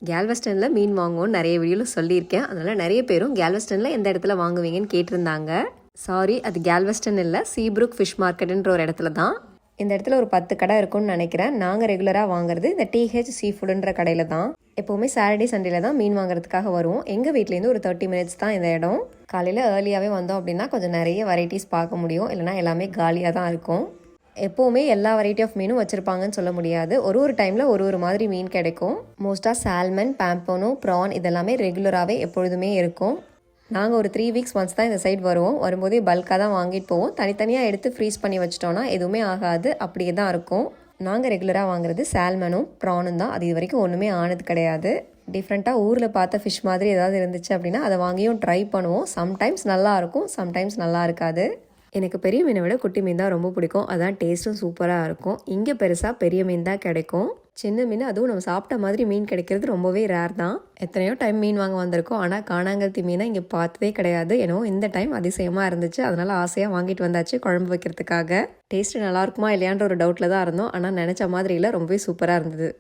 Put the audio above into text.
கேல்வெஸ்டனில் மீன் வாங்குவோன்னு நிறைய வீடியோவில் சொல்லியிருக்கேன். அதனால் நிறைய பேரும் கேல்வெஸ்டனில் எந்த இடத்துல வாங்குவீங்கன்னு கேட்டிருந்தாங்க. சாரி, அது கேல்வெஸ்டன் இல்லை, சீப்ரூக் ஃபிஷ் மார்க்கெட்டுன்ற ஒரு இடத்துல தான். இந்த இடத்துல ஒரு 10 கடை இருக்கும்னு நினைக்கிறேன். நாங்கள் ரெகுலராக வாங்குறது இந்த TH சீ ஃபுட்டுன்ற கடையில் தான். எப்போவுமே சாட்டர்டே சண்டேல தான் மீன் வாங்குறதுக்காக வருவோம். எங்கள் வீட்லேருந்து ஒரு 30 மினிட்ஸ் தான் இந்த இடம். காலையில் ஏர்லியாகவே வந்தோம் அப்படின்னா கொஞ்சம் நிறைய வெரைட்டிஸ் பார்க்க முடியும், இல்லைனா எல்லாமே காலியாக தான் இருக்கும். எப்போவுமே எல்லா வெரைட்டி ஆஃப் மீனும் வச்சுருப்பாங்கன்னு சொல்ல முடியாது. ஒரு டைமில் ஒரு மாதிரி மீன் கிடைக்கும். மோஸ்ட்டாக சால்மன், பாம்போனோ, ப்ரான் இதெல்லாமே ரெகுலராகவே எப்பொழுதுமே இருக்கும். நாங்கள் ஒரு 3 வீக்ஸ் ஒன்ஸ் தான் இந்த சைட் வருவோம். வரும்போதே பல்காக தான் வாங்கிட்டு போவோம். தனித்தனியாக எடுத்து ஃப்ரீஸ் பண்ணி வச்சிட்டோன்னா எதுவுமே ஆகாது, அப்படியே தான் இருக்கும். நாங்கள் ரெகுலராக வாங்குறது சால்மனும் ப்ரானும் தான். அது இது வரைக்கும் ஒன்றுமே ஆனது கிடையாது. டிஃப்ரெண்ட்டாக ஊரில் பார்த்த ஃபிஷ் மாதிரி ஏதாவது இருந்துச்சு அப்படின்னா அதை வாங்கியும் ட்ரை பண்ணுவோம். சம்டைம்ஸ் நல்லா இருக்கும், சம்டைம்ஸ் நல்லா இருக்காது. எனக்கு பெரிய மீனை விட குட்டி மீன் தான் ரொம்ப பிடிக்கும். அதான் டேஸ்ட்டும் சூப்பராக இருக்கும். இங்கே பெருசாக பெரிய மீன் தான் கிடைக்கும். சின்ன மீன், அதுவும் நம்ம சாப்பிட்ட மாதிரி மீன் கிடைக்கிறது ரொம்பவே ரேர் தான். எத்தனையோ டைம் மீன் வாங்க வந்திருக்கோம், ஆனால் காணாங்கழுத்தி மீனை இங்கே பார்த்ததே கிடையாது. என்னவோ இந்த டைம் அதிசயமாக இருந்துச்சு. அதனால் ஆசையாக வாங்கிட்டு வந்தாச்சு குழம்பு வைக்கிறதுக்காக. டேஸ்ட்டு நல்லா இருக்குமா இல்லையான்ற ஒரு டவுட்டில் தான் இருந்தோம். ஆனால் நினச்ச மாதிரி இல்லை, ரொம்பவே சூப்பராக இருந்தது.